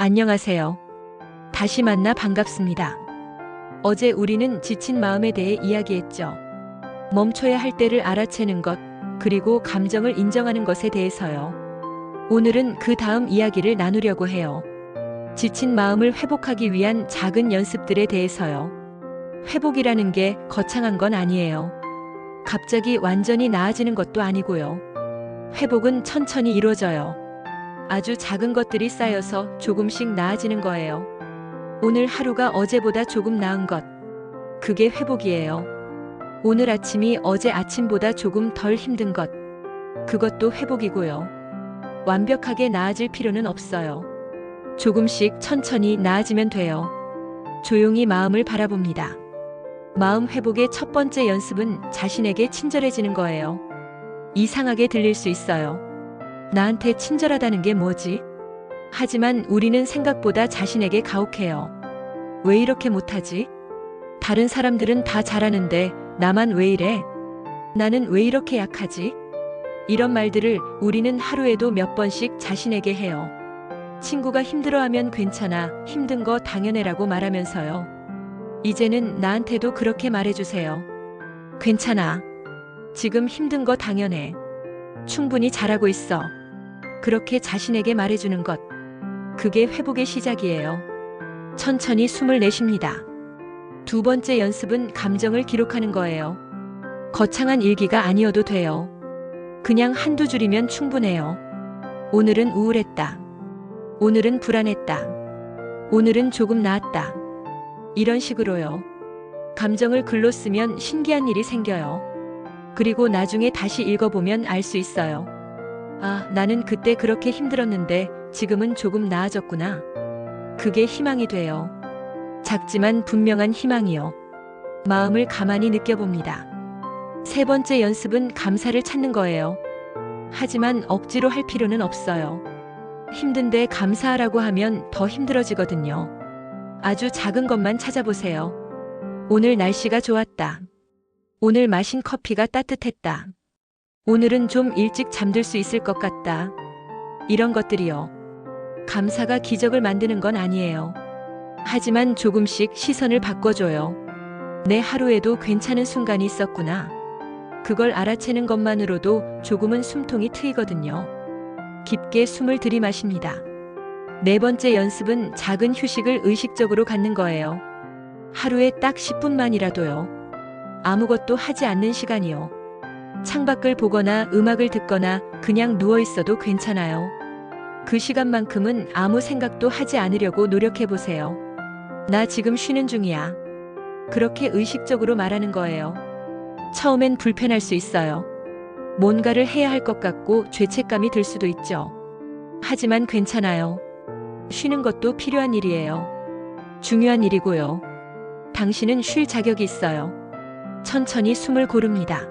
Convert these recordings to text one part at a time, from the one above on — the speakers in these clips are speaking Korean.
안녕하세요. 다시 만나 반갑습니다. 어제 우리는 지친 마음에 대해 이야기했죠. 멈춰야 할 때를 알아채는 것, 그리고 감정을 인정하는 것에 대해서요. 오늘은 그 다음 이야기를 나누려고 해요. 지친 마음을 회복하기 위한 작은 연습들에 대해서요. 회복이라는 게 거창한 건 아니에요. 갑자기 완전히 나아지는 것도 아니고요. 회복은 천천히 이루어져요. 아주 작은 것들이 쌓여서 조금씩 나아지는 거예요. 오늘 하루가 어제보다 조금 나은 것. 그게 회복이에요. 오늘 아침이 어제 아침보다 조금 덜 힘든 것. 그것도 회복이고요. 완벽하게 나아질 필요는 없어요. 조금씩 천천히 나아지면 돼요. 조용히 마음을 바라봅니다. 마음 회복의 첫 번째 연습은 자신에게 친절해지는 거예요. 이상하게 들릴 수 있어요. 나한테 친절하다는 게 뭐지? 하지만 우리는 생각보다 자신에게 가혹해요. 왜 이렇게 못하지? 다른 사람들은 다 잘하는데 나만 왜 이래? 나는 왜 이렇게 약하지? 이런 말들을 우리는 하루에도 몇 번씩 자신에게 해요. 친구가 힘들어하면 괜찮아, 힘든 거 당연해라고 말하면서요. 이제는 나한테도 그렇게 말해주세요. 괜찮아. 지금 힘든 거 당연해. 충분히 잘하고 있어. 그렇게 자신에게 말해주는 것. 그게 회복의 시작이에요. 천천히 숨을 내쉽니다. 두 번째 연습은 감정을 기록하는 거예요. 거창한 일기가 아니어도 돼요. 그냥 한두 줄이면 충분해요. 오늘은 우울했다. 오늘은 불안했다. 오늘은 조금 나았다. 이런 식으로요. 감정을 글로 쓰면 신기한 일이 생겨요. 그리고 나중에 다시 읽어보면 알 수 있어요. 아, 나는 그때 그렇게 힘들었는데 지금은 조금 나아졌구나. 그게 희망이 돼요. 작지만 분명한 희망이요. 마음을 가만히 느껴봅니다. 세 번째 연습은 감사를 찾는 거예요. 하지만 억지로 할 필요는 없어요. 힘든데 감사하라고 하면 더 힘들어지거든요. 아주 작은 것만 찾아보세요. 오늘 날씨가 좋았다. 오늘 마신 커피가 따뜻했다. 오늘은 좀 일찍 잠들 수 있을 것 같다. 이런 것들이요. 감사가 기적을 만드는 건 아니에요. 하지만 조금씩 시선을 바꿔줘요. 내 하루에도 괜찮은 순간이 있었구나. 그걸 알아채는 것만으로도 조금은 숨통이 트이거든요. 깊게 숨을 들이마십니다. 네 번째 연습은 작은 휴식을 의식적으로 갖는 거예요. 하루에 딱 10분만이라도요. 아무것도 하지 않는 시간이요. 창밖을 보거나 음악을 듣거나 그냥 누워 있어도 괜찮아요. 그 시간만큼은 아무 생각도 하지 않으려고 노력해 보세요. 나 지금 쉬는 중이야. 그렇게 의식적으로 말하는 거예요. 처음엔 불편할 수 있어요. 뭔가를 해야 할 것 같고 죄책감이 들 수도 있죠. 하지만 괜찮아요. 쉬는 것도 필요한 일이에요. 중요한 일이고요. 당신은 쉴 자격이 있어요. 천천히 숨을 고릅니다.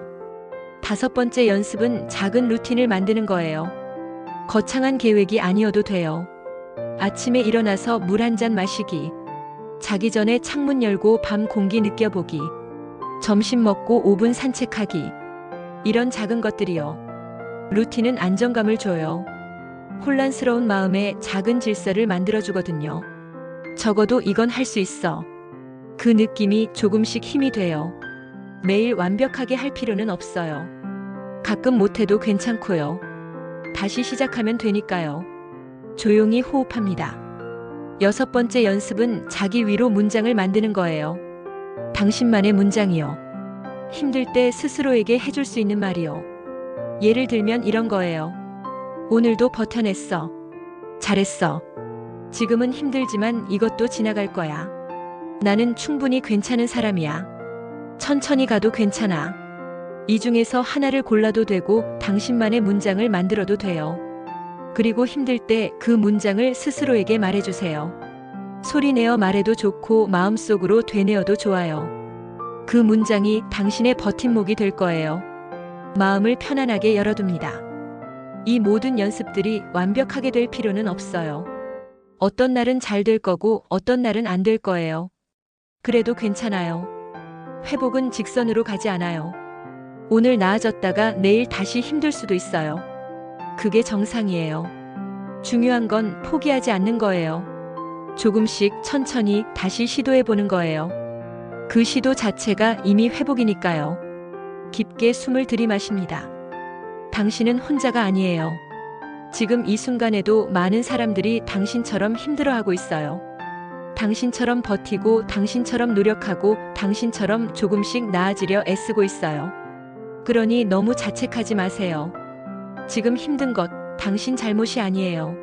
다섯 번째 연습은 작은 루틴을 만드는 거예요. 거창한 계획이 아니어도 돼요. 아침에 일어나서 물 한 잔 마시기. 자기 전에 창문 열고 밤 공기 느껴보기. 점심 먹고 5분 산책하기. 이런 작은 것들이요. 루틴은 안정감을 줘요. 혼란스러운 마음에 작은 질서를 만들어주거든요. 적어도 이건 할 수 있어. 그 느낌이 조금씩 힘이 돼요. 매일 완벽하게 할 필요는 없어요. 가끔 못해도 괜찮고요. 다시 시작하면 되니까요. 조용히 호흡합니다. 여섯 번째 연습은 자기 위로 문장을 만드는 거예요. 당신만의 문장이요. 힘들 때 스스로에게 해줄 수 있는 말이요. 예를 들면 이런 거예요. 오늘도 버텨냈어. 잘했어. 지금은 힘들지만 이것도 지나갈 거야. 나는 충분히 괜찮은 사람이야. 천천히 가도 괜찮아. 이 중에서 하나를 골라도 되고 당신만의 문장을 만들어도 돼요. 그리고 힘들 때 그 문장을 스스로에게 말해주세요. 소리내어 말해도 좋고 마음속으로 되뇌어도 좋아요. 그 문장이 당신의 버팀목이 될 거예요. 마음을 편안하게 열어둡니다. 이 모든 연습들이 완벽하게 될 필요는 없어요. 어떤 날은 잘 될 거고 어떤 날은 안 될 거예요. 그래도 괜찮아요. 회복은 직선으로 가지 않아요. 오늘 나아졌다가 내일 다시 힘들 수도 있어요. 그게 정상이에요. 중요한 건 포기하지 않는 거예요. 조금씩 천천히 다시 시도해 보는 거예요. 그 시도 자체가 이미 회복이니까요. 깊게 숨을 들이마십니다. 당신은 혼자가 아니에요. 지금 이 순간에도 많은 사람들이 당신처럼 힘들어하고 있어요. 당신처럼 버티고, 당신처럼 노력하고, 당신처럼 조금씩 나아지려 애쓰고 있어요. 그러니 너무 자책하지 마세요. 지금 힘든 것 당신 잘못이 아니에요.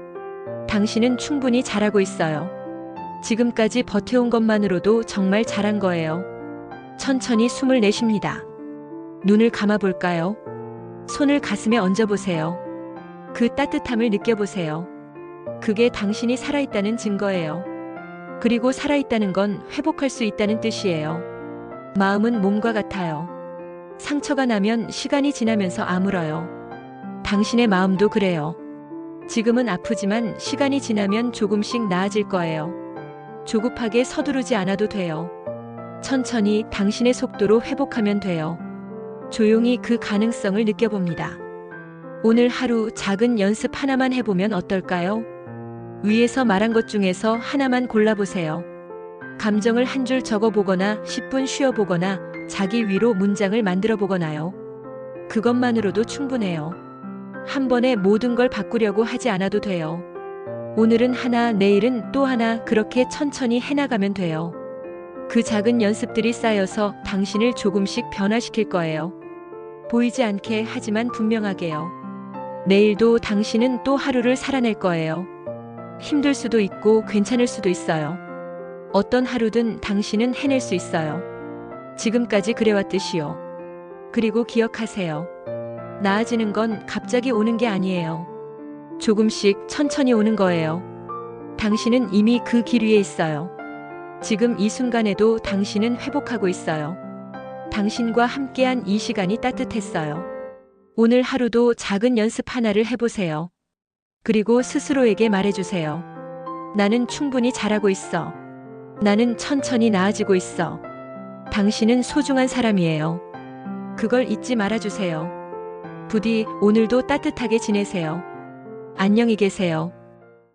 당신은 충분히 잘하고 있어요. 지금까지 버텨온 것만으로도 정말 잘한 거예요. 천천히 숨을 내쉽니다. 눈을 감아볼까요? 손을 가슴에 얹어보세요. 그 따뜻함을 느껴보세요. 그게 당신이 살아있다는 증거예요. 그리고 살아있다는 건 회복할 수 있다는 뜻이에요. 마음은 몸과 같아요. 상처가 나면 시간이 지나면서 아물어요. 당신의 마음도 그래요. 지금은 아프지만 시간이 지나면 조금씩 나아질 거예요. 조급하게 서두르지 않아도 돼요. 천천히 당신의 속도로 회복하면 돼요. 조용히 그 가능성을 느껴봅니다. 오늘 하루 작은 연습 하나만 해보면 어떨까요? 위에서 말한 것 중에서 하나만 골라보세요. 감정을 한 줄 적어보거나 10분 쉬어보거나 자기 위로 문장을 만들어 보거나요. 그것만으로도 충분해요. 한 번에 모든 걸 바꾸려고 하지 않아도 돼요. 오늘은 하나, 내일은 또 하나, 그렇게 천천히 해나가면 돼요. 그 작은 연습들이 쌓여서 당신을 조금씩 변화시킬 거예요. 보이지 않게 하지만 분명하게요. 내일도 당신은 또 하루를 살아낼 거예요. 힘들 수도 있고 괜찮을 수도 있어요. 어떤 하루든 당신은 해낼 수 있어요. 지금까지 그래왔듯이요. 그리고 기억하세요. 나아지는 건 갑자기 오는 게 아니에요. 조금씩 천천히 오는 거예요. 당신은 이미 그 길 위에 있어요. 지금 이 순간에도 당신은 회복하고 있어요. 당신과 함께한 이 시간이 따뜻했어요. 오늘 하루도 작은 연습 하나를 해보세요. 그리고 스스로에게 말해주세요. 나는 충분히 잘하고 있어. 나는 천천히 나아지고 있어. 당신은 소중한 사람이에요. 그걸 잊지 말아주세요. 부디 오늘도 따뜻하게 지내세요. 안녕히 계세요.